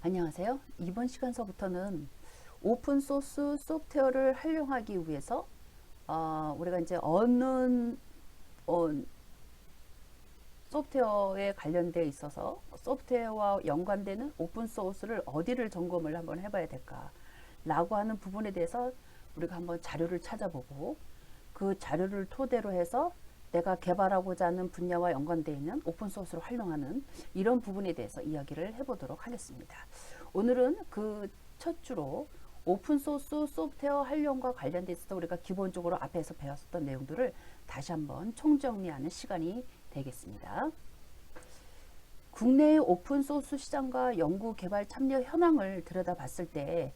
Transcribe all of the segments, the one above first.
안녕하세요. 이번 시간서부터는 오픈소스 소프트웨어를 활용하기 위해서 우리가 이제 어, 소프트웨어에 관련되어 있어서 소프트웨어와 연관되는 오픈소스를 어디를 점검을 한번 해봐야 될까 라고 하는 부분에 대해서 우리가 한번 자료를 찾아보고 그 자료를 토대로 해서 내가 개발하고자 하는 분야와 연관되어 있는 오픈소스를 활용하는 이런 부분에 대해서 이야기를 해보도록 하겠습니다. 오늘은 그 첫 주로 오픈소스 소프트웨어 활용과 관련돼 있어서 우리가 기본적으로 앞에서 배웠었던 내용들을 다시 한번 총정리하는 시간이 되겠습니다. 국내의 오픈소스 시장과 연구 개발 참여 현황을 들여다봤을 때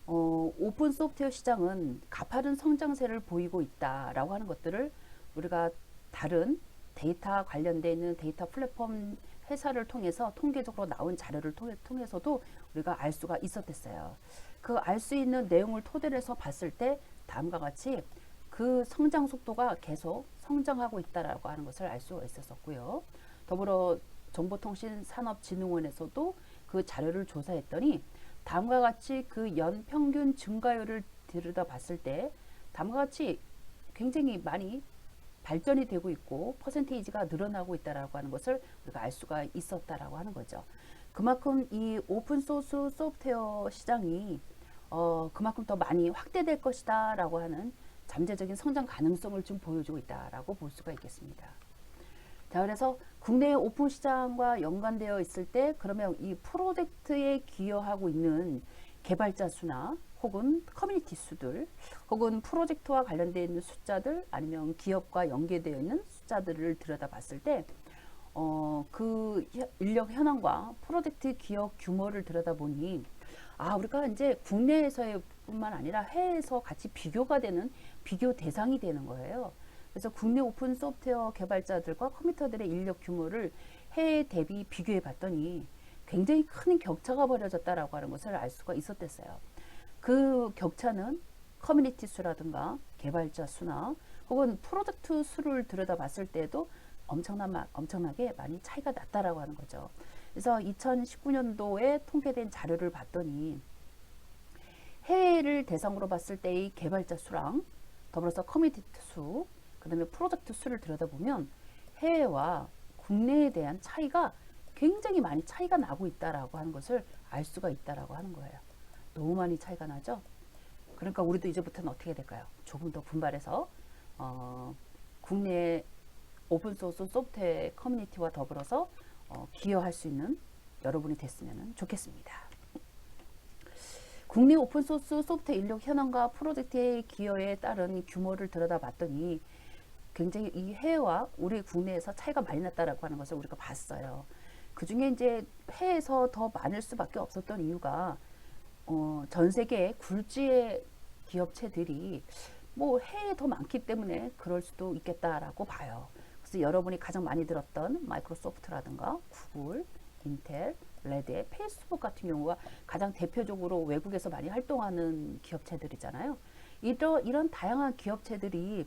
오픈 소프트웨어 시장은 가파른 성장세를 보이고 있다라고 하는 것들을 우리가 다른 데이터 관련되어 있는 데이터 플랫폼 회사를 통해서 통계적으로 나온 자료를 통해서도 우리가 알 수가 있었댔어요. 그 알 수 있는 내용을 토대로 해서 봤을 때 다음과 같이 그 성장 속도가 계속 성장하고 있다라고 하는 것을 알 수가 있었었고요. 더불어 정보통신산업진흥원에서도 그 자료를 조사했더니 다음과 같이 그 연평균 증가율을 들여다봤을 때 다음과 같이 굉장히 많이 발전이 되고 있고 퍼센테이지가 늘어나고 있다라고 하는 것을 우리가 알 수가 있었다라고 하는 거죠. 그만큼 이 오픈소스 소프트웨어 시장이 그만큼 더 많이 확대될 것이다라고 하는 잠재적인 성장 가능성을 좀 보여주고 있다라고 볼 수가 있겠습니다. 자, 그래서 국내 오픈 시장과 연관되어 있을 때 그러면 이 프로젝트에 기여하고 있는 개발자 수나 혹은 커뮤니티 수들 혹은 프로젝트와 관련되어 있는 숫자들 아니면 기업과 연계되어 있는 숫자들을 들여다봤을 때 그 인력 현황과 프로젝트 기업 규모를 들여다보니 우리가 이제 국내에서의 뿐만 아니라 해외에서 같이 비교가 되는 비교 대상이 되는 거예요. 그래서 국내 오픈 소프트웨어 개발자들과 컴퓨터들의 인력 규모를 해외 대비 비교해 봤더니 굉장히 큰 격차가 벌어졌다라고 하는 것을 알 수가 있었댔어요. 그 격차는 커뮤니티 수라든가 개발자 수나 혹은 프로젝트 수를 들여다봤을 때도 엄청나게 많이 차이가 났다라고 하는 거죠. 그래서 2019년도에 통계된 자료를 봤더니 해외를 대상으로 봤을 때의 개발자 수랑 더불어서 커뮤니티 수, 그 다음에 프로젝트 수를 들여다보면 해외와 국내에 대한 차이가 굉장히 많이 차이가 나고 있다라고 하는 것을 알 수가 있다라고 하는 거예요. 너무 많이 차이가 나죠? 그러니까 우리도 이제부터는 어떻게 될까요? 조금 더 분발해서 국내 오픈소스 소프트웨어 커뮤니티와 더불어서 기여할 수 있는 여러분이 됐으면 좋겠습니다. 국내 오픈소스 소프트웨어 인력 현황과 프로젝트의 기여에 따른 규모를 들여다봤더니 굉장히 이 해외와 우리 국내에서 차이가 많이 났다라고 하는 것을 우리가 봤어요. 그 중에 이제 해외에서 더 많을 수밖에 없었던 이유가 전 세계 굴지의 기업체들이 뭐 해외에 더 많기 때문에 그럴 수도 있겠다라고 봐요. 그래서 여러분이 가장 많이 들었던 마이크로소프트라든가 구글, 인텔, 레드, 페이스북 같은 경우가 가장 대표적으로 외국에서 많이 활동하는 기업체들이잖아요. 이런 다양한 기업체들이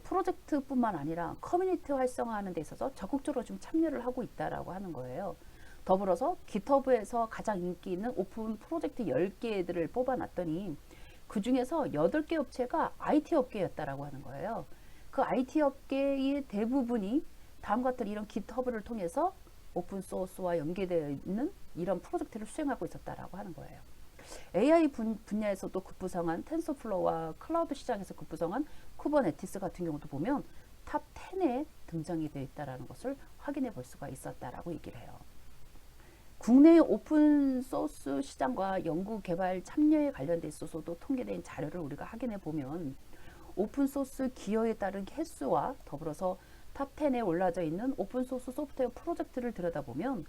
프로젝트뿐만 아니라 커뮤니티 활성화하는 데 있어서 적극적으로 좀 참여를 하고 있다라고 하는 거예요. 더불어서 깃허브에서 가장 인기 있는 오픈 프로젝트 10개들을 뽑아놨더니 그 중에서 8개 업체가 IT 업계였다라고 하는 거예요. 그 IT 업계의 대부분이 다음과 같은 이런 깃허브를 통해서 오픈 소스와 연계되어 있는 이런 프로젝트를 수행하고 있었다라고 하는 거예요. AI 분야에서도 급부상한 텐서플로우와 클라우드 시장에서 급부상한 쿠버네티스 같은 경우도 보면 탑 10에 등장이 되어 있다는 것을 확인해 볼 수가 있었다라고 얘기를 해요. 국내 오픈 소스 시장과 연구 개발 참여에 관련돼 있어서도 통계된 자료를 우리가 확인해 보면 오픈 소스 기여에 따른 횟수와 더불어서 탑 10에 올라져 있는 오픈 소스 소프트웨어 프로젝트를 들여다보면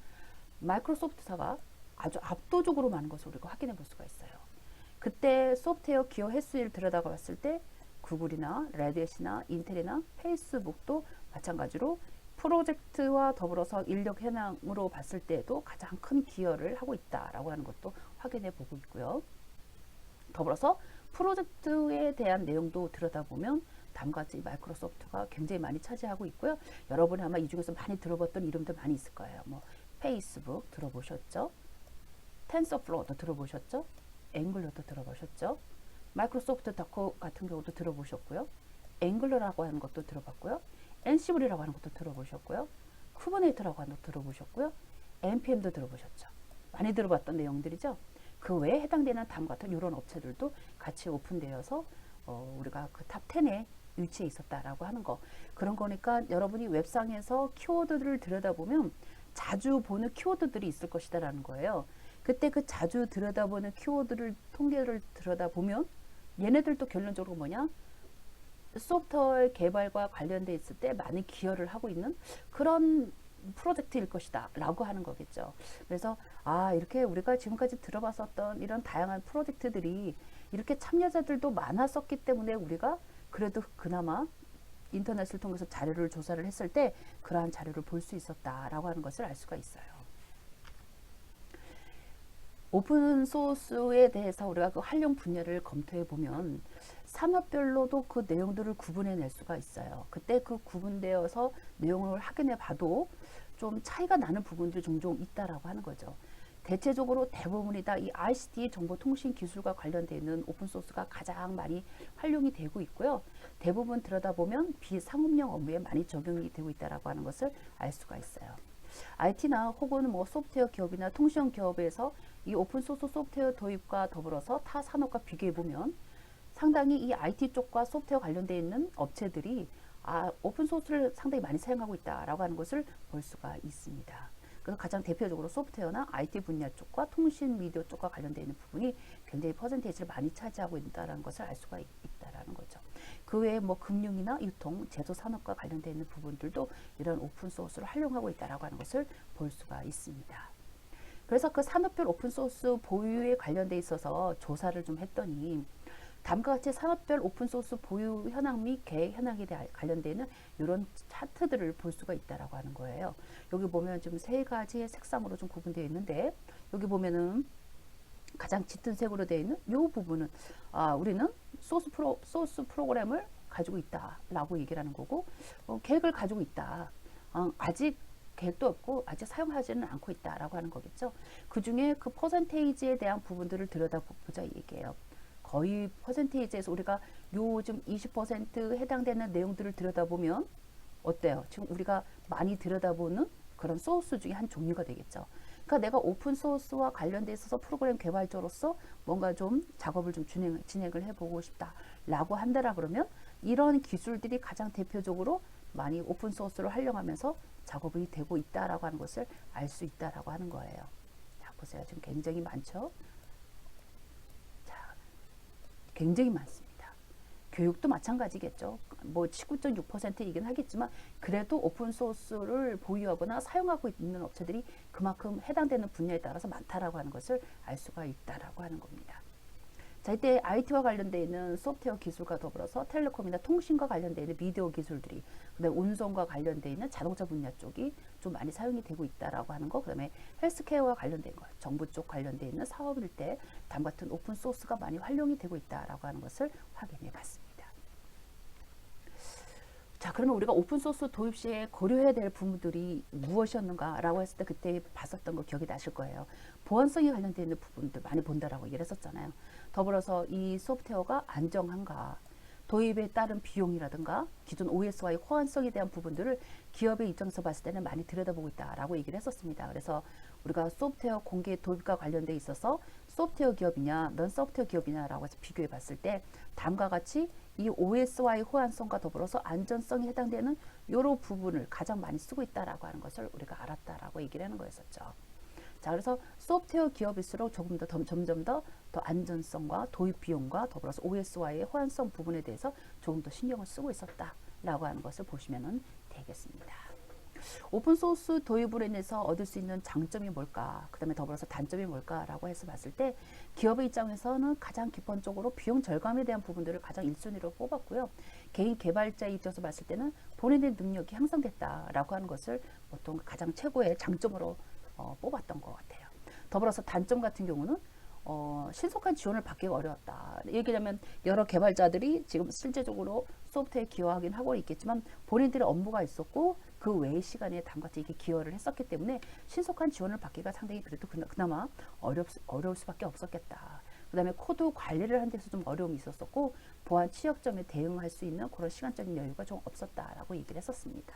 마이크로소프트사가 아주 압도적으로 많은 것을 우리가 확인해 볼 수가 있어요. 그때 소프트웨어 기여 횟수를 들여다봤을 때 구글이나 레드햇이나 인텔이나 페이스북도 마찬가지로 프로젝트와 더불어서 인력 현황으로 봤을 때도 가장 큰 기여를 하고 있다라고 하는 것도 확인해 보고 있고요. 더불어서 프로젝트에 대한 내용도 들여다보면 다음과 같이 마이크로소프트가 굉장히 많이 차지하고 있고요. 여러분이 아마 이 중에서 많이 들어봤던 이름들 많이 있을 거예요. 뭐 페이스북 들어보셨죠? 텐서플로우도 들어보셨죠? 앵글러도 들어보셨죠? 마이크로소프트 다커 같은 경우도 들어보셨고요. 앵글러라고 하는 것도 들어봤고요. 엔시블이라고 하는 것도 들어보셨고요. 쿠버네이터라고 하는 것도 들어보셨고요. npm도 들어보셨죠. 많이 들어봤던 내용들이죠. 그 외에 해당되는 다음과 같은 이런 업체들도 같이 오픈되어서 우리가 그 탑 10에 위치해 있었다라고 하는 거. 그런 거니까 여러분이 웹상에서 키워드들을 들여다보면 자주 보는 키워드들이 있을 것이다라는 거예요. 그때 그 자주 들여다보는 키워드를 통계를 들여다보면 얘네들도 결론적으로 뭐냐? 소프트웨어 개발과 관련돼 있을 때 많은 기여를 하고 있는 그런 프로젝트일 것이다 라고 하는 거겠죠. 그래서 이렇게 우리가 지금까지 들어봤었던 이런 다양한 프로젝트들이 이렇게 참여자들도 많았었기 때문에 우리가 그래도 그나마 인터넷을 통해서 자료를 조사를 했을 때 그러한 자료를 볼 수 있었다라고 하는 것을 알 수가 있어요. 오픈 소스에 대해서 우리가 그 활용 분야를 검토해 보면 산업별로도 그 내용들을 구분해 낼 수가 있어요. 그때 그 구분되어서 내용을 확인해 봐도 좀 차이가 나는 부분들이 종종 있다라고 하는 거죠. 대체적으로 대부분이 다 이 ICT 정보통신 기술과 관련되어 있는 오픈소스가 가장 많이 활용이 되고 있고요. 대부분 들여다보면 비상업용 업무에 많이 적용이 되고 있다라고 하는 것을 알 수가 있어요. IT나 혹은 뭐 소프트웨어 기업이나 통신 기업에서 이 오픈소스 소프트웨어 도입과 더불어서 타 산업과 비교해 보면 상당히 이 IT 쪽과 소프트웨어 관련되어 있는 업체들이 오픈소스를 상당히 많이 사용하고 있다라고 하는 것을 볼 수가 있습니다. 그래서 가장 대표적으로 소프트웨어나 IT 분야 쪽과 통신 미디어 쪽과 관련되어 있는 부분이 굉장히 퍼센테이지를 많이 차지하고 있다는 것을 알 수가 있다라는 거죠. 그 외에 뭐 금융이나 유통, 제조 산업과 관련되어 있는 부분들도 이런 오픈소스를 활용하고 있다라고 하는 것을 볼 수가 있습니다. 그래서 그 산업별 오픈소스 보유에 관련돼 있어서 조사를 좀 했더니 다음과 같이 산업별 오픈소스 보유 현황 및 계획 현황에 대해 관련되어 있는 이런 차트들을 볼 수가 있다라고 하는 거예요. 여기 보면 좀 세 가지의 색상으로 좀 구분되어 있는데 여기 보면은 가장 짙은 색으로 되어 있는 이 부분은 우리는 소스 프로그램을 가지고 있다라고 얘기를 하는 거고 계획을 가지고 있다. 아직 계획도 없고 아직 사용하지는 않고 있다라고 하는 거겠죠. 그 중에 그 퍼센테이지에 대한 부분들을 들여다보자 얘기예요. 거의 퍼센테이지에서 우리가 요즘 20% 해당되는 내용들을 들여다보면 어때요? 지금 우리가 많이 들여다보는 그런 소스 중에 한 종류가 되겠죠. 그러니까 내가 오픈 소스와 관련돼 있어서 프로그램 개발자로서 뭔가 좀 작업을 좀 진행을 해보고 싶다라고 한다라 그러면 이런 기술들이 가장 대표적으로 많이 오픈 소스를 활용하면서 작업이 되고 있다라고 하는 것을 알 수 있다라고 하는 거예요. 자, 보세요. 지금 굉장히 많죠? 굉장히 많습니다. 교육도 마찬가지겠죠. 뭐 19.6%이긴 하겠지만 그래도 오픈소스를 보유하거나 사용하고 있는 업체들이 그만큼 해당되는 분야에 따라서 많다라고 하는 것을 알 수가 있다라고 하는 겁니다. 자, 이때 IT와 관련되어 있는 소프트웨어 기술과 더불어서 텔레콤이나 통신과 관련되어 있는 미디어 기술들이, 그다음에 운송과 관련되어 있는 자동차 분야 쪽이 좀 많이 사용이 되고 있다라고 하는 거, 그다음에 헬스케어와 관련된 것, 정부 쪽 관련되어 있는 사업일 때 다음 같은 오픈 소스가 많이 활용이 되고 있다라고 하는 것을 확인해 봤습니다. 자, 그러면 우리가 오픈소스 도입 시에 고려해야 될 부분들이 무엇이었는가라고 했을 때 그때 봤었던 거 기억이 나실 거예요. 보안성에 관련되어 있는 부분들 많이 본다라고 얘기를 했었잖아요. 더불어서 이 소프트웨어가 안정한가, 도입에 따른 비용이라든가 기존 OS와의 호환성에 대한 부분들을 기업의 입장에서 봤을 때는 많이 들여다보고 있다라고 얘기를 했었습니다. 그래서 우리가 소프트웨어 공개 도입과 관련돼 있어서 소프트웨어 기업이냐, 넌 소프트웨어 기업이냐라고 해서 비교해 봤을 때 다음과 같이 이 OS와의 호환성과 더불어서 안전성에 해당되는 이런 부분을 가장 많이 쓰고 있다라고 하는 것을 우리가 알았다라고 얘기를 하는 거였었죠. 자, 그래서 소프트웨어 기업일수록 조금 더 점점 더 안전성과 도입 비용과 더불어서 OS와의 호환성 부분에 대해서 조금 더 신경을 쓰고 있었다라고 하는 것을 보시면 되겠습니다. 오픈소스 도입으로 인해서 얻을 수 있는 장점이 뭘까, 그 다음에 더불어서 단점이 뭘까라고 해서 봤을 때 기업의 입장에서는 가장 기본적으로 비용 절감에 대한 부분들을 가장 1순위로 뽑았고요. 개인 개발자의 입장에서 봤을 때는 본인의 능력이 향상됐다라고 하는 것을 보통 가장 최고의 장점으로 뽑았던 것 같아요. 더불어서 단점 같은 경우는 신속한 지원을 받기가 어려웠다. 얘기하면 여러 개발자들이 지금 실제적으로 소프트웨어에 기여하긴 하고 있겠지만 본인들의 업무가 있었고 그 외의 시간에 다음같이 이렇게 기여를 했었기 때문에 신속한 지원을 받기가 상당히 그래도 그나마 어려울 수밖에 없었겠다. 그 다음에 코드 관리를 하는 데서 좀 어려움이 있었었고 보안 취약점에 대응할 수 있는 그런 시간적인 여유가 좀 없었다라고 얘기를 했었습니다.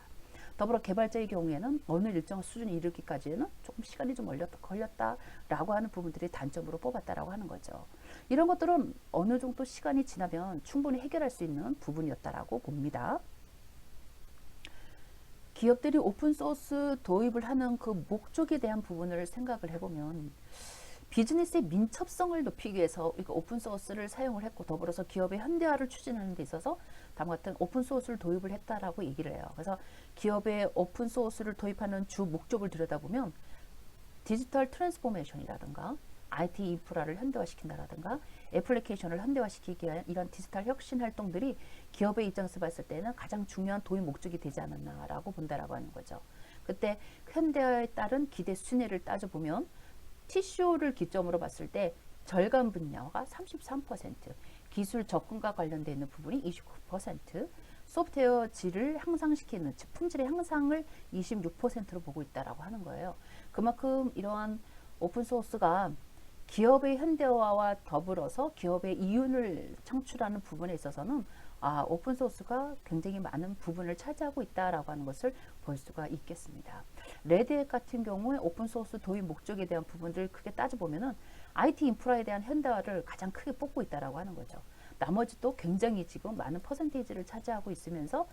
더불어 개발자의 경우에는 어느 일정 수준에 이르기까지는 조금 시간이 좀 걸렸다라고 하는 부분들이 단점으로 뽑았다라고 하는 거죠. 이런 것들은 어느 정도 시간이 지나면 충분히 해결할 수 있는 부분이었다라고 봅니다. 기업들이 오픈소스 도입을 하는 그 목적에 대한 부분을 생각을 해보면 비즈니스의 민첩성을 높이기 위해서 오픈소스를 사용을 했고 더불어서 기업의 현대화를 추진하는 데 있어서 다음과 같은 오픈소스를 도입을 했다라고 얘기를 해요. 그래서 기업의 오픈소스를 도입하는 주 목적을 들여다보면 디지털 트랜스포메이션이라든가 IT 인프라를 현대화시킨다라든가 애플리케이션을 현대화시키기 위한 이런 디지털 혁신 활동들이 기업의 입장에서 봤을 때는 가장 중요한 도입 목적이 되지 않았나라고 본다라고 하는 거죠. 그때 현대화에 따른 기대 순위를 따져보면 TCO를 기점으로 봤을 때 절감 분야가 33%, 기술 접근과 관련되어 있는 부분이 29%, 소프트웨어 질을 향상시키는 즉 품질의 향상을 26%로 보고 있다라고 하는 거예요. 그만큼 이러한 오픈소스가 기업의 현대화와 더불어서 기업의 이윤을 창출하는 부분에 있어서는 오픈소스가 굉장히 많은 부분을 차지하고 있다라고 하는 것을 볼 수가 있겠습니다. 레드햇 같은 경우에 오픈소스 도입 목적에 대한 부분들 크게 따져보면은 IT 인프라에 대한 현대화를 가장 크게 뽑고 있다라고 하는 거죠. 나머지도 굉장히 지금 많은 퍼센테이지를 차지하고 있으면서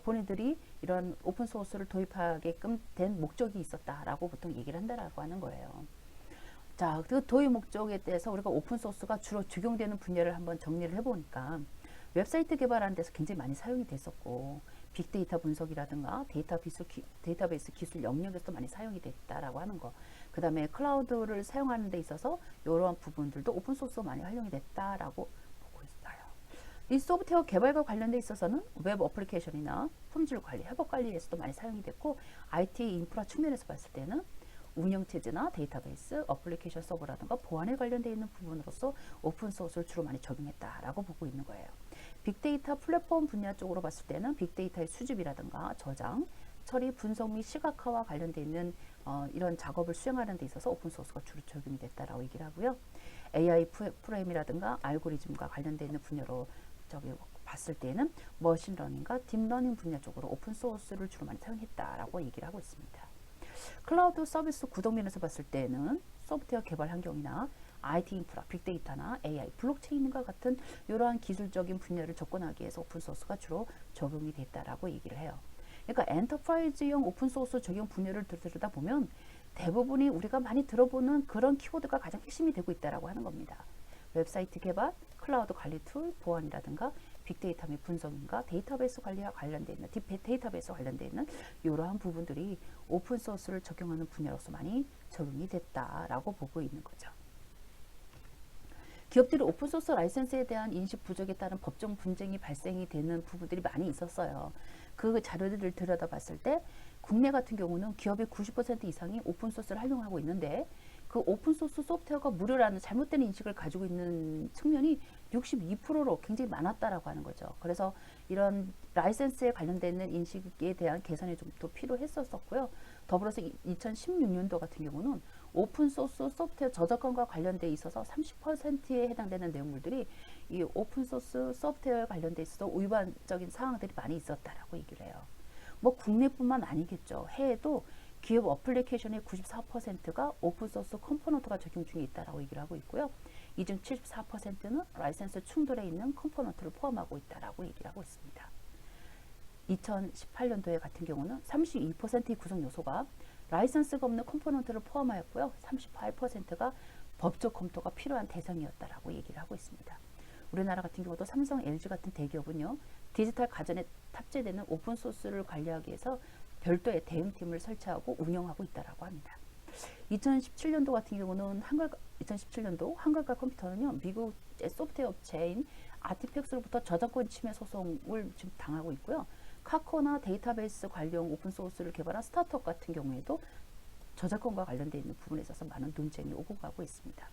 본인들이 이런 오픈소스를 도입하게끔 된 목적이 있었다라고 보통 얘기를 한다라고 하는 거예요. 자, 그 도입 목적에 대해서 우리가 오픈소스가 주로 적용되는 분야를 한번 정리를 해보니까 웹사이트 개발하는 데서 굉장히 많이 사용이 됐었고 빅데이터 분석이라든가 데이터베이스 기술 영역에서도 많이 사용이 됐다라고 하는 거. 그 다음에 클라우드를 사용하는 데 있어서 이러한 부분들도 오픈소스가 많이 활용이 됐다라고 보고 있어요. 이 소프트웨어 개발과 관련돼 있어서는 웹 어플리케이션이나 품질 관리, 협업 관리에서도 많이 사용이 됐고 IT 인프라 측면에서 봤을 때는 운영체제나 데이터베이스, 어플리케이션 서버라든가 보안에 관련되어 있는 부분으로서 오픈소스를 주로 많이 적용했다라고 보고 있는 거예요. 빅데이터 플랫폼 분야 쪽으로 봤을 때는 빅데이터의 수집이라든가 저장, 처리, 분석 및 시각화와 관련되어 있는 이런 작업을 수행하는 데 있어서 오픈소스가 주로 적용이 됐다라고 얘기를 하고요. AI 프레임이라든가 알고리즘과 관련되어 있는 분야로 봤을 때는 머신러닝과 딥러닝 분야 쪽으로 오픈소스를 주로 많이 사용했다라고 얘기를 하고 있습니다. 클라우드 서비스 구독면에서 봤을 때는 소프트웨어 개발 환경이나 IT 인프라, 빅데이터나 AI, 블록체인과 같은 이러한 기술적인 분야를 접근하기 위해서 오픈소스가 주로 적용이 됐다라고 얘기를 해요. 그러니까 엔터프라이즈용 오픈소스 적용 분야를 들여다보면 대부분이 우리가 많이 들어보는 그런 키워드가 가장 핵심이 되고 있다라고 하는 겁니다. 웹사이트 개발, 클라우드 관리 툴, 보안이라든가 빅데이터 및 분석인가 데이터베이스 관리와 관련되어 있는 데이터베이스 관련되어 있는 이러한 부분들이 오픈소스를 적용하는 분야로서 많이 적용이 됐다라고 보고 있는 거죠. 기업들이 오픈소스 라이센스에 대한 인식 부족에 따른 법정 분쟁이 발생이 되는 부분들이 많이 있었어요. 그 자료들을 들여다봤을 때 국내 같은 경우는 기업의 90% 이상이 오픈소스를 활용하고 있는데 그 오픈소스 소프트웨어가 무료라는 잘못된 인식을 가지고 있는 측면이 62%로 굉장히 많았다라고 하는 거죠. 그래서 이런 라이센스에 관련된 인식에 대한 개선이 좀 더 필요했었고요. 더불어서 2016년도 같은 경우는 오픈소스 소프트웨어 저작권과 관련돼 있어서 30%에 해당되는 내용물들이 이 오픈소스 소프트웨어에 관련돼 있어서 위반적인 사항들이 많이 있었다라고 얘기를 해요. 뭐 국내뿐만 아니겠죠. 해외도 기업 어플리케이션의 94%가 오픈소스 컴포넌트가 적용 중에 있다라고 얘기를 하고 있고요. 이 중 74%는 라이센스 충돌에 있는 컴포넌트를 포함하고 있다라고 얘기를 하고 있습니다. 2018년도에 같은 경우는 32%의 구성 요소가 라이센스가 없는 컴포넌트를 포함하였고요. 38%가 법적 검토가 필요한 대상이었다라고 얘기를 하고 있습니다. 우리나라 같은 경우도 삼성, LG 같은 대기업은요. 디지털 가전에 탑재되는 오픈소스를 관리하기 위해서 별도의 대응팀을 설치하고 운영하고 있다라고 합니다. 2017년도 같은 경우는 2017년도 한글과 컴퓨터는요. 미국 소프트웨어 업체인 아티팩스로부터 저작권 침해 소송을 지금 당하고 있고요. 카코나 데이터베이스 관련 오픈소스를 개발한 스타트업 같은 경우에도 저작권과 관련되어 있는 부분에 있어서 많은 논쟁이 오고 가고 있습니다.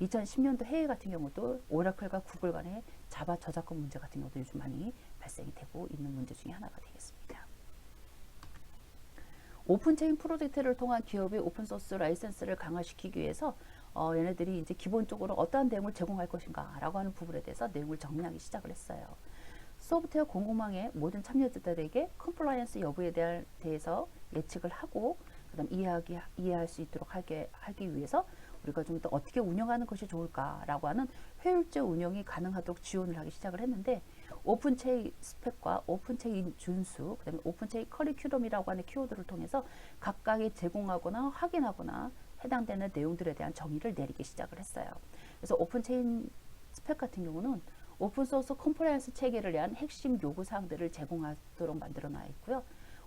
2010년도 해외 같은 경우도 오라클과 구글 간의 자바 저작권 문제 같은 경우도 요즘 많이 발생이 되고 있는 문제 중에 하나가 되겠습니다. 오픈체인 프로젝트를 통한 기업의 오픈소스 라이센스를 강화시키기 위해서 얘네들이 이제 기본적으로 어떠한 내용을 제공할 것인가 라고 하는 부분에 대해서 내용을 정리하기 시작을 했어요. 소프트웨어 공급망의 모든 참여자들에게 컴플라이언스 여부에 대해서 예측을 하고 그다음 이해할 수 있도록 하기 위해서 우리가 좀 더 어떻게 운영하는 것이 좋을까라고 하는 효율적 운영이 가능하도록 지원을 하기 시작을 했는데 오픈체인 스펙과 오픈체인 준수, 그다음에 오픈체인 커리큘럼이라고 하는 키워드를 통해서 각각이 제공하거나 확인하거나 해당되는 내용들에 대한 정의를 내리기 시작을 했어요. 그래서 오픈체인 스펙 같은 경우는 오픈소스 컴플라이언스 체계를 위한 핵심 요구사항들을 제공하도록 만들어 놔 있고요.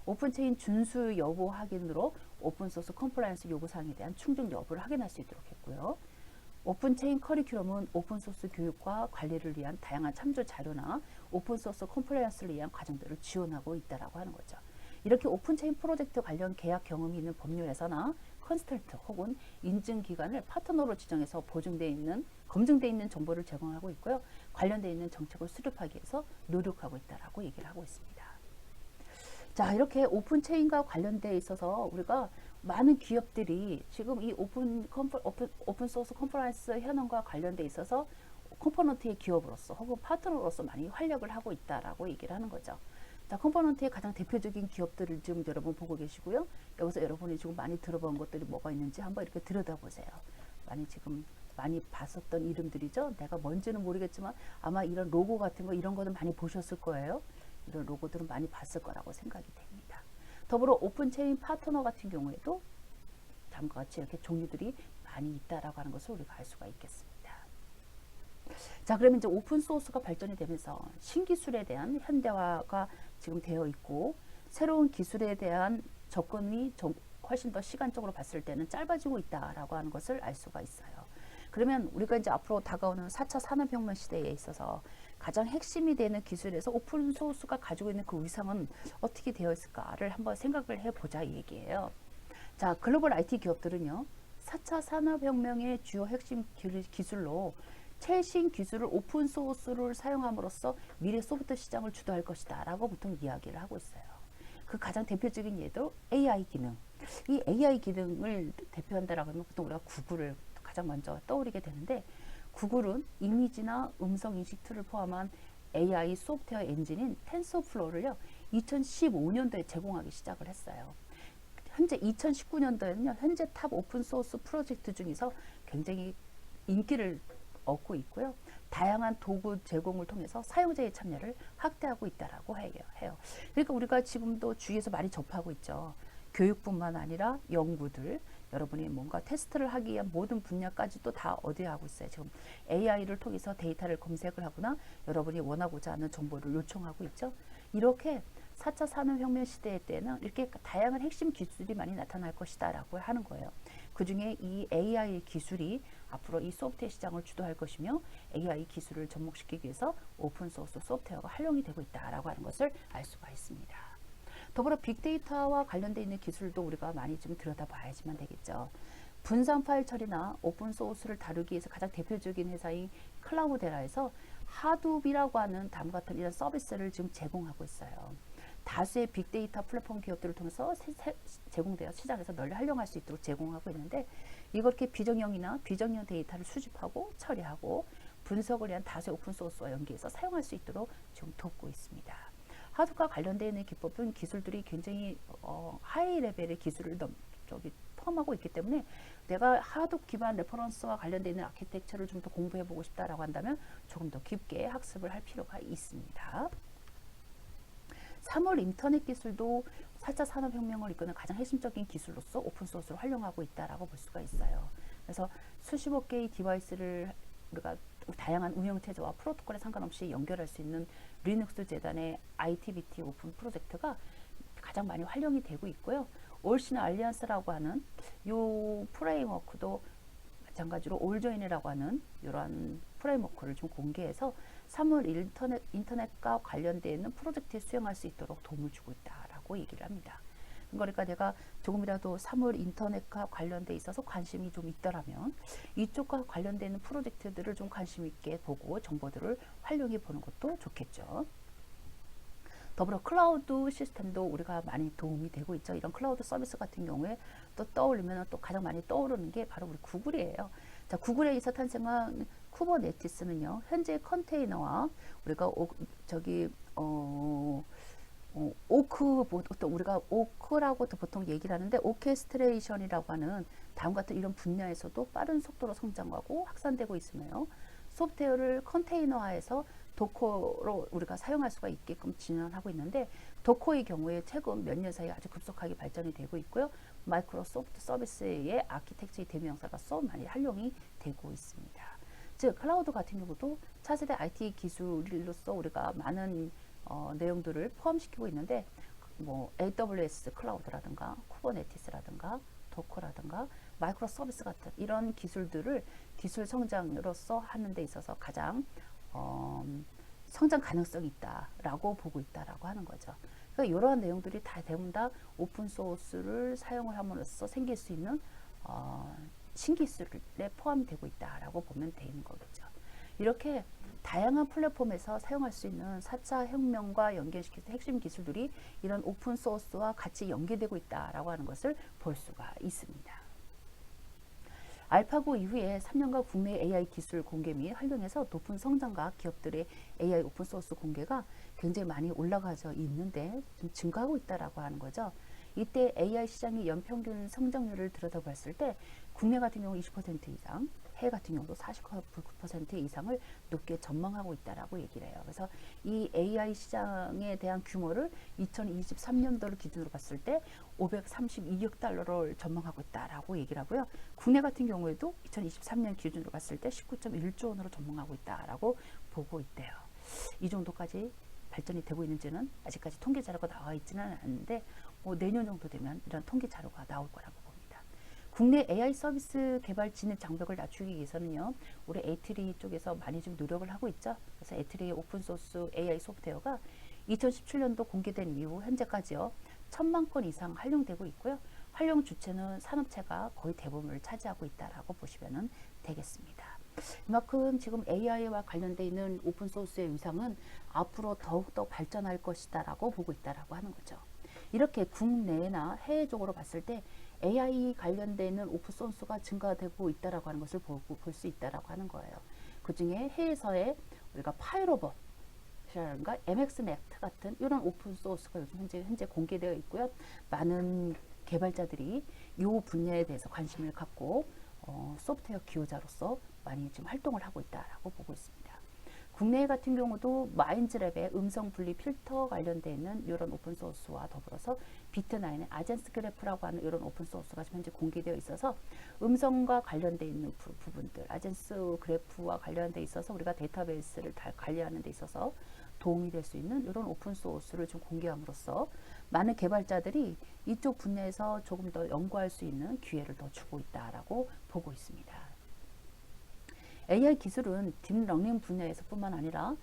오픈체인 준수 여부 확인으로 오픈소스 컴플라이언스 요구사항에 대한 충족 여부를 확인할 수 있도록 했고요. 오픈체인 커리큘럼은 오픈소스 교육과 관리를 위한 다양한 참조 자료나 오픈소스 컴플라이언스를 위한 과정들을 지원하고 있다라고 하는 거죠. 이렇게 오픈체인 프로젝트 관련 계약 경험이 있는 법률회사나 컨설턴트 혹은 인증기관을 파트너로 지정해서 검증되어 있는 정보를 제공하고 있고요. 관련되어 있는 정책을 수립하기 위해서 노력하고 있다라고 얘기를 하고 있습니다. 자, 이렇게 오픈체인과 관련되어 있어서 우리가 많은 기업들이 지금 이 오픈소스 컴플라이언스 현황과 관련되어 있어서 컴포넌트의 기업으로서 혹은 파트너로서 많이 활약을 하고 있다라고 얘기를 하는 거죠. 자, 컴포넌트의 가장 대표적인 기업들을 지금 여러분 보고 계시고요. 여기서 여러분이 지금 많이 들어본 것들이 뭐가 있는지 한번 이렇게 들여다보세요. 많이 봤었던 이름들이죠. 내가 뭔지는 모르겠지만 아마 이런 로고 같은 거 이런 거는 많이 보셨을 거예요. 이런 로고들은 많이 봤을 거라고 생각이 됩니다. 더불어 오픈체인 파트너 같은 경우에도 다음과 같이 이렇게 종류들이 많이 있다라고 하는 것을 우리가 알 수가 있겠습니다. 자, 그러면 이제 오픈소스가 발전이 되면서 신기술에 대한 현대화가 지금 되어 있고 새로운 기술에 대한 접근이 훨씬 더 시간적으로 봤을 때는 짧아지고 있다라고 하는 것을 알 수가 있어요. 그러면 우리가 이제 앞으로 다가오는 4차 산업혁명 시대에 있어서 가장 핵심이 되는 기술에서 오픈소스가 가지고 있는 그 위상은 어떻게 되어 있을까를 한번 생각을 해보자 이 얘기예요. 자, 글로벌 IT 기업들은요, 4차 산업혁명의 주요 핵심 기술로 최신 기술을 오픈소스를 사용함으로써 미래 소프트 시장을 주도할 것이다 라고 보통 이야기를 하고 있어요. 그 가장 대표적인 예도 AI 기능. 이 AI 기능을 대표한다라고 하면 보통 우리가 구글을 가장 먼저 떠오르게 되는데 구글은 이미지나 음성 인식 툴을 포함한 AI 소프트웨어 엔진인 텐서플로우를요 2015년도에 제공하기 시작을 했어요. 현재 2019년도에는요 현재 탑 오픈소스 프로젝트 중에서 굉장히 인기를 얻고 있고요. 다양한 도구 제공을 통해서 사용자의 참여를 확대하고 있다라고 해요. 그러니까 우리가 지금도 주위에서 많이 접하고 있죠. 교육뿐만 아니라 연구들, 여러분이 뭔가 테스트를 하기 위한 모든 분야까지도 다 어디에 하고 있어요. 지금 AI를 통해서 데이터를 검색을 하거나 여러분이 원하고자 하는 정보를 요청하고 있죠. 이렇게 4차 산업혁명 시대 때는 이렇게 다양한 핵심 기술이 많이 나타날 것이다 라고 하는 거예요. 그 중에 이 AI 기술이 앞으로 이 소프트웨어 시장을 주도할 것이며 AI 기술을 접목시키기 위해서 오픈소스 소프트웨어가 활용이 되고 있다라고 하는 것을 알 수가 있습니다. 더불어 빅데이터와 관련되어 있는 기술도 우리가 많이 좀 들여다봐야지만 되겠죠. 분산 파일 처리나 오픈소스를 다루기 위해서 가장 대표적인 회사인 클라우데라에서 하둡이라고 하는 다음과 같은 이런 서비스를 지금 제공하고 있어요. 다수의 빅데이터 플랫폼 기업들을 통해서 제공되어 시장에서 널리 활용할 수 있도록 제공하고 있는데 이렇게 비정형이나 비정형 데이터를 수집하고 처리하고 분석을 위한 다수의 오픈소스와 연계해서 사용할 수 있도록 지금 돕고 있습니다. 하둡과 관련되어 있는 기법은 기술들이 굉장히 하이 레벨의 기술을 포함하고 있기 때문에 내가 하둡 기반 레퍼런스와 관련되어 있는 아키텍처를 좀 더 공부해보고 싶다라고 한다면 조금 더 깊게 학습을 할 필요가 있습니다. 3월 인터넷 기술도 4차 산업혁명을 이끄는 가장 핵심적인 기술로서 오픈소스를 활용하고 있다라고 볼 수가 있어요. 그래서 수십억 개의 디바이스를 우리가 다양한 운영체제와 프로토콜에 상관없이 연결할 수 있는 리눅스 재단의 ITBT 오픈 프로젝트가 가장 많이 활용이 되고 있고요. 올신 알리안스라고 하는 이 프레임워크도 마찬가지로 올조인이라고 하는 이러한 프레임워크를 좀 공개해서 3월 인터넷과 관련되어 있는 프로젝트에 수행할 수 있도록 도움을 주고 있다라고 얘기를 합니다. 그러니까 내가 조금이라도 3월 인터넷과 관련돼 있어서 관심이 좀 있더라면 이쪽과 관련되어 있는 프로젝트들을 좀 관심 있게 보고 정보들을 활용해 보는 것도 좋겠죠. 더불어 클라우드 시스템도 우리가 많이 도움이 되고 있죠. 이런 클라우드 서비스 같은 경우에 또 떠올리면 또 가장 많이 떠오르는 게 바로 우리 구글이에요. 자, 구글에서 탄생한 쿠버네티스는요, 현재 컨테이너와 우리가 저기 오크, 보통 우리가 오크라고 보통 얘기를 하는데, 오케스트레이션이라고 하는 다음 같은 이런 분야에서도 빠른 속도로 성장하고 확산되고 있으며, 소프트웨어를 컨테이너화해서 도커로 우리가 사용할 수가 있게끔 진행하고 있는데, 도커의 경우에 최근 몇 년 사이에 아주 급속하게 발전이 되고 있고요. 마이크로소프트 서비스의 아키텍처의 대명사로서 많이 활용이 되고 있습니다. 즉 클라우드 같은 경우도 차세대 IT 기술로서 우리가 많은 내용들을 포함시키고 있는데, 뭐 AWS 클라우드라든가 쿠버네티스라든가 도커라든가 마이크로 서비스 같은 이런 기술들을 기술 성장으로서 하는 데 있어서 가장 성장 가능성이 있다라고 보고 있다라고 하는 거죠. 그러니까 이러한 내용들이 다 대부분 다 오픈 소스를 사용을 함으로써 생길 수 있는 신기술에 포함이 되고 있다라고 보면 되는 거겠죠. 이렇게 다양한 플랫폼에서 사용할 수 있는 4차 혁명과 연결시키는 핵심 기술들이 이런 오픈 소스와 같이 연계되고 있다라고 하는 것을 볼 수가 있습니다. 알파고 이후에 3년간 국내 AI 기술 공개 및 활용해서 높은 성장과 기업들의 AI 오픈 소스 공개가 굉장히 많이 올라가져 있는데 좀 증가하고 있다라고 하는 거죠. 이때 AI 시장의 연평균 성장률을 들여다봤을 때 국내 같은 경우 20% 이상, 해외 같은 경우도 49% 이상을 높게 전망하고 있다라고 얘기를 해요. 그래서 이 AI 시장에 대한 규모를 2023년도를 기준으로 봤을 때 532억 달러를 전망하고 있다라고 얘기를 하고요. 국내 같은 경우에도 2023년 기준으로 봤을 때 19.1조 원으로 전망하고 있다라고 보고 있대요. 이 정도까지 발전이 되고 있는지는 아직까지 통계 자료가 나와 있지는 않는데 내년 정도 되면 이런 통계 자료가 나올 거라고 봅니다. 국내 AI 서비스 개발 진입 장벽을 낮추기 위해서는요, 우리 에이트리 쪽에서 많이 좀 노력을 하고 있죠. 그래서 에이트리의 오픈소스 AI 소프트웨어가 2017년도 공개된 이후 현재까지요 1000만 건 이상 활용되고 있고요. 활용 주체는 산업체가 거의 대부분을 차지하고 있다라고 보시면 되겠습니다. 이만큼 지금 AI와 관련되어 있는 오픈소스의 위상은 앞으로 더욱더 발전할 것이다라고 보고 있다라고 하는 거죠. 이렇게 국내나 해외적으로 봤을 때 AI 관련되어 있는 오픈소스가 증가되고 있다라고 하는 것을 볼 수 있다라고 하는 거예요. 그 중에 해외에서의 우리가 파이로봇 라든가 MXNet 같은 이런 오픈소스가 요즘 현재 공개되어 있고요. 많은 개발자들이 이 분야에 대해서 관심을 갖고 소프트웨어 기여자로서 많이 지금 활동을 하고 있다라고 보고 있습니다. 국내 같은 경우도 마인즈랩의 음성 분리 필터 관련되어 있는 이런 오픈소스와 더불어서 비트9의 아젠스 그래프라고 하는 이런 오픈소스가 현재 공개되어 있어서 음성과 관련되어 있는 부분들, 아젠스 그래프와 관련되어 있어서 우리가 데이터베이스를 다 관리하는 데 있어서 도움이 될 수 있는 이런 오픈소스를 좀 공개함으로써 많은 개발자들이 이쪽 분야에서 조금 더 연구할 수 있는 기회를 더 주고 있다라고 보고 있습니다. AI 기술은 딥러닝 분야에서 뿐만 아니라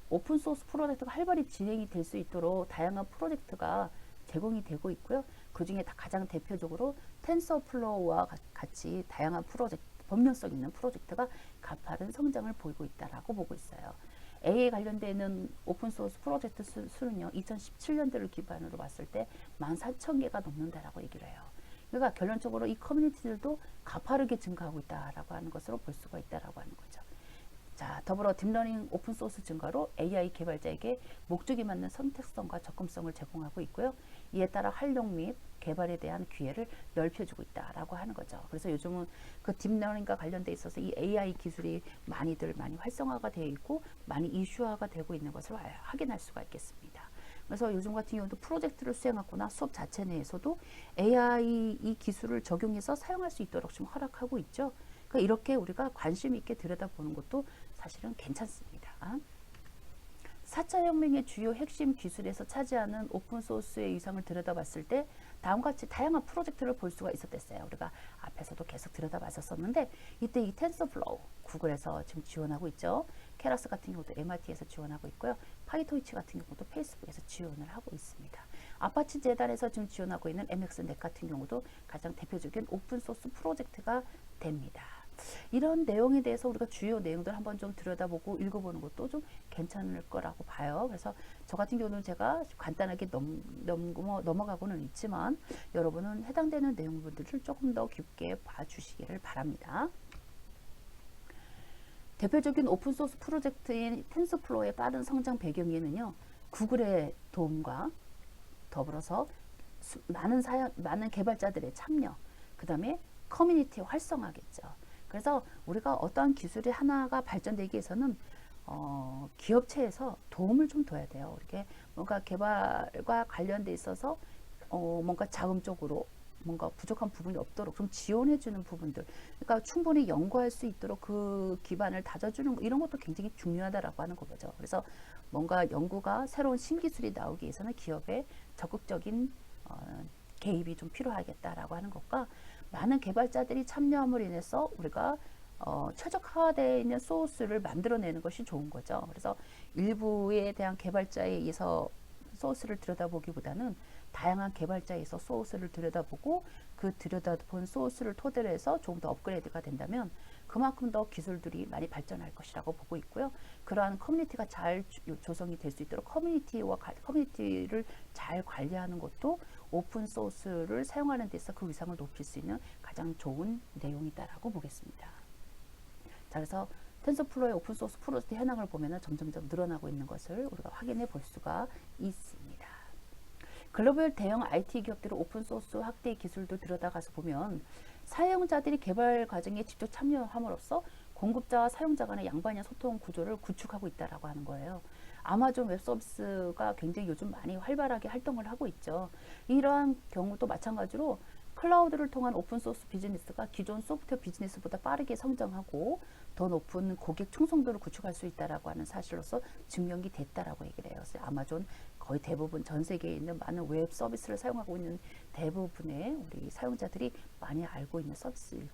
오픈소스 프로젝트가 활발히 진행이 될 수 있도록 다양한 프로젝트가 제공이 되고 있고요. 그 중에 가장 대표적으로 텐서플로우와 같이 다양한 프로젝트, 법령성 있는 프로젝트가 가파른 성장을 보이고 있다라고 보고 있어요. AI 관련되는 오픈소스 프로젝트 수는요, 2017년도를 기반으로 봤을 때 14,000개가 넘는다라고 얘기를 해요. 그러니까 결론적으로 이 커뮤니티들도 가파르게 증가하고 있다라고 하는 것으로 볼 수가 있다라고 하는 거죠. 자, 더불어 딥러닝 오픈소스 증가로 AI 개발자에게 목적에 맞는 선택성과 접근성을 제공하고 있고요. 이에 따라 활용 및 개발에 대한 기회를 넓혀주고 있다라고 하는 거죠. 그래서 요즘은 그 딥러닝과 관련돼 있어서 이 AI 기술이 많이 활성화가 되어 있고 많이 이슈화가 되고 있는 것을 확인할 수가 있겠습니다. 그래서 요즘 같은 경우도 프로젝트를 수행하거나 수업 자체 내에서도 AI 이 기술을 적용해서 사용할 수 있도록 좀 허락하고 있죠. 그러니까 이렇게 우리가 관심 있게 들여다보는 것도 사실은 괜찮습니다. 4차 혁명의 주요 핵심 기술에서 차지하는 오픈소스의 위상을 들여다봤을 때 다음과 같이 다양한 프로젝트를 볼 수가 있었댔어요. 우리가 앞에서도 계속 들여다봤었는데 이때 이 텐서플로우 구글에서 지금 지원하고 있죠. 케라스 같은 경우도 MIT에서 지원하고 있고요. 파이토이치 같은 경우도 페이스북에서 지원을 하고 있습니다. 아파치 재단에서 지금 지원하고 있는 MXNet 같은 경우도 가장 대표적인 오픈소스 프로젝트가 됩니다. 이런 내용에 대해서 우리가 주요 내용들 한번 좀 들여다보고 읽어보는 것도 좀 괜찮을 거라고 봐요. 그래서 저 같은 경우는 제가 간단하게 넘어가고는 있지만 여러분은 해당되는 내용들을 조금 더 깊게 봐주시기를 바랍니다. 대표적인 오픈소스 프로젝트인 텐서플로우의 빠른 성장 배경에는요, 구글의 도움과 더불어서 많은 개발자들의 참여, 그 다음에 커뮤니티 활성화겠죠. 그래서 우리가 어떠한 기술이 하나가 발전되기 위해서는 기업체에서 도움을 좀 둬야 돼요. 이렇게 뭔가 개발과 관련돼 있어서 뭔가 자금적으로 뭔가 부족한 부분이 없도록 좀 지원해주는 부분들, 그러니까 충분히 연구할 수 있도록 그 기반을 다져주는 이런 것도 굉장히 중요하다라고 하는 거죠. 그래서 뭔가 연구가 새로운 신기술이 나오기 위해서는 기업의 적극적인 개입이 좀 필요하겠다라고 하는 것과 많은 개발자들이 참여함으로 인해서 우리가 최적화되어 있는 소스를 만들어내는 것이 좋은 거죠. 그래서 일부에 대한 개발자에 의해서 소스를 들여다보기보다는 다양한 개발자에서 소스를 들여다보고 그 들여다본 소스를 토대로 해서 조금 더 업그레이드가 된다면 그만큼 더 기술들이 많이 발전할 것이라고 보고 있고요. 그러한 커뮤니티가 잘 조성이 될 수 있도록 커뮤니티를 잘 관리하는 것도 오픈 소스를 사용하는 데서 그 위상을 높일 수 있는 가장 좋은 내용이다라고 보겠습니다. 자, 그래서 텐서플로우의 오픈 소스 프로젝트 현황을 보면 점점점 늘어나고 있는 것을 우리가 확인해 볼 수가 있습니다. 글로벌 대형 IT 기업들의 오픈소스 확대 기술도 들여다가서 보면 사용자들이 개발 과정에 직접 참여함으로써 공급자와 사용자 간의 양방향 소통 구조를 구축하고 있다라고 하는 거예요. 아마존 웹 서비스가 굉장히 요즘 많이 활발하게 활동을 하고 있죠. 이러한 경우도 마찬가지로 클라우드를 통한 오픈소스 비즈니스가 기존 소프트웨어 비즈니스보다 빠르게 성장하고 더 높은 고객 충성도를 구축할 수 있다라고 하는 사실로서 증명이 됐다라고 얘기를 해요. 그래서 아마존 거의 대부분 전 세계에 있는 많은 웹 서비스를 사용하고 있는 대부분의 우리 사용자들이 많이 알고 있는 서비스인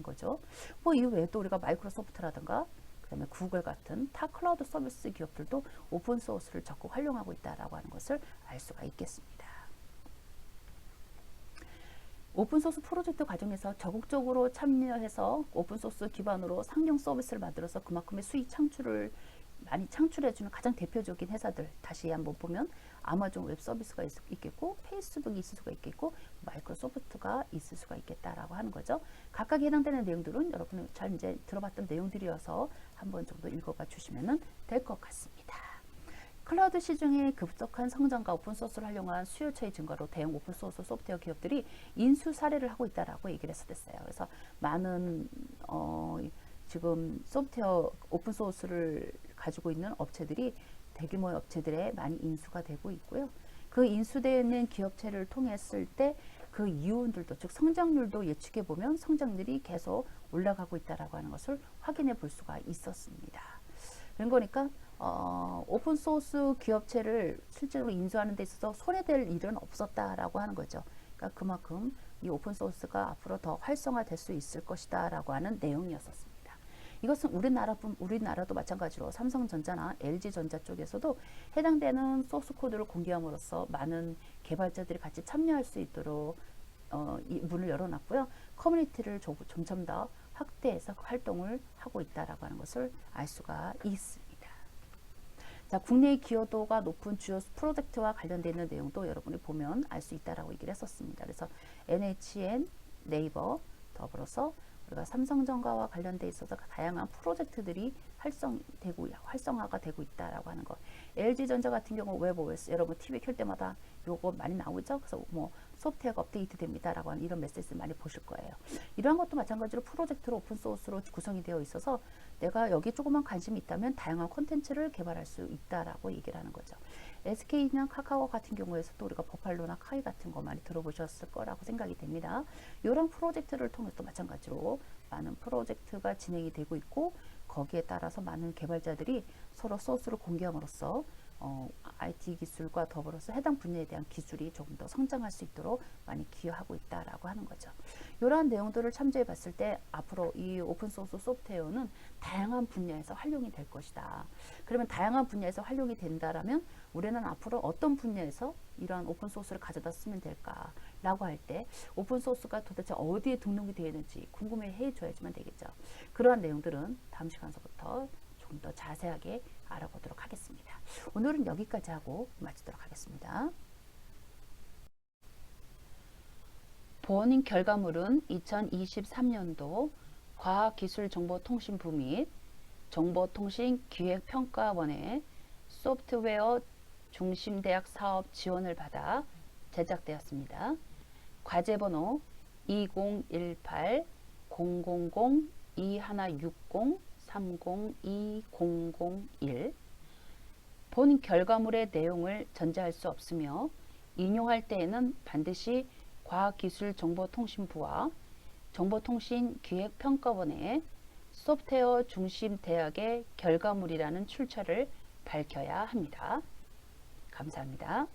거죠. 뭐 이 외에도 우리가 마이크로소프트라든가 그다음에 구글 같은 타 클라우드 서비스 기업들도 오픈 소스를 적극 활용하고 있다라고 하는 것을 알 수가 있겠습니다. 오픈소스 프로젝트 과정에서 적극적으로 참여해서 오픈소스 기반으로 상용 서비스를 만들어서 그만큼의 수익 창출을 많이 창출해주는 가장 대표적인 회사들 다시 한번 보면 아마존 웹 서비스가 있겠고 페이스북이 있을 수가 있겠고 마이크로소프트가 있을 수가 있겠다라고 하는 거죠. 각각 해당되는 내용들은 여러분이 잘 이제 들어봤던 내용들이어서 한번 정도 읽어봐 주시면 될 것 같습니다. 클라우드 시중의 급속한 성장과 오픈소스를 활용한 수요처의 증가로 대형 오픈소스 소프트웨어 기업들이 인수 사례를 하고 있다라고 얘기를 했었어요. 그래서 많은 지금 소프트웨어 오픈소스를 가지고 있는 업체들이 대규모 업체들에 많이 인수가 되고 있고요. 그 인수되는 기업체를 통했을 때 그 이윤들도 즉 성장률도 예측해 보면 성장률이 계속 올라가고 있다라고 하는 것을 확인해 볼 수가 있었습니다. 그런 거니까 오픈소스 기업체를 실제로 인수하는 데 있어서 손해될 일은 없었다라고 하는 거죠. 그러니까 그만큼 이 오픈소스가 앞으로 더 활성화될 수 있을 것이다 라고 하는 내용이었습니다. 이것은 우리나라도 마찬가지로 삼성전자나 LG전자 쪽에서도 해당되는 소스 코드를 공개함으로써 많은 개발자들이 같이 참여할 수 있도록 이 문을 열어놨고요. 커뮤니티를 점점 더 확대해서 활동을 하고 있다라고 하는 것을 알 수가 있습니다. 자, 국내의 기여도가 높은 주요 프로젝트와 관련되어 있는 내용도 여러분이 보면 알 수 있다라고 얘기를 했었습니다. 그래서 NHN, 네이버, 더불어서 우리가 삼성전자와 관련돼 있어서 다양한 프로젝트들이 활성화가 되고 있다라고 하는 것. LG전자 같은 경우 웹OS 여러분 TV 켤 때마다 요거 많이 나오죠. 그래서 뭐 소프트웨어가 업데이트 됩니다라고 하는 이런 메시지를 많이 보실 거예요. 이러한 것도 마찬가지로 프로젝트로 오픈소스로 구성이 되어 있어서 내가 여기 조금만 관심이 있다면 다양한 콘텐츠를 개발할 수 있다라고 얘기를 하는 거죠. SK나 카카오 같은 경우에서도 우리가 버팔로나 카이 같은 거 많이 들어보셨을 거라고 생각이 됩니다. 이런 프로젝트를 통해서 마찬가지로 많은 프로젝트가 진행이 되고 있고 거기에 따라서 많은 개발자들이 서로 소스를 공개함으로써 IT 기술과 더불어서 해당 분야에 대한 기술이 조금 더 성장할 수 있도록 많이 기여하고 있다라고 하는 거죠. 이러한 내용들을 참조해 봤을 때 앞으로 이 오픈소스 소프트웨어는 다양한 분야에서 활용이 될 것이다. 그러면 다양한 분야에서 활용이 된다라면 우리는 앞으로 어떤 분야에서 이러한 오픈소스를 가져다 쓰면 될까라고 할 때 오픈소스가 도대체 어디에 등록이 되어 있는지 궁금해 해 줘야지만 되겠죠. 그러한 내용들은 다음 시간서부터 조금 더 자세하게 알아보도록 하겠습니다. 오늘은 여기까지 하고 마치도록 하겠습니다. 보어닝 결과물은 2023년도 과학기술정보통신부 및 정보통신기획평가원의 소프트웨어 중심대학 사업 지원을 받아 제작되었습니다. 과제번호 2018-000-2160-302001. 본 결과물의 내용을 전제할 수 없으며 인용할 때에는 반드시 과학기술정보통신부와 정보통신기획평가원의 소프트웨어 중심 대학의 결과물이라는 출처를 밝혀야 합니다. 감사합니다.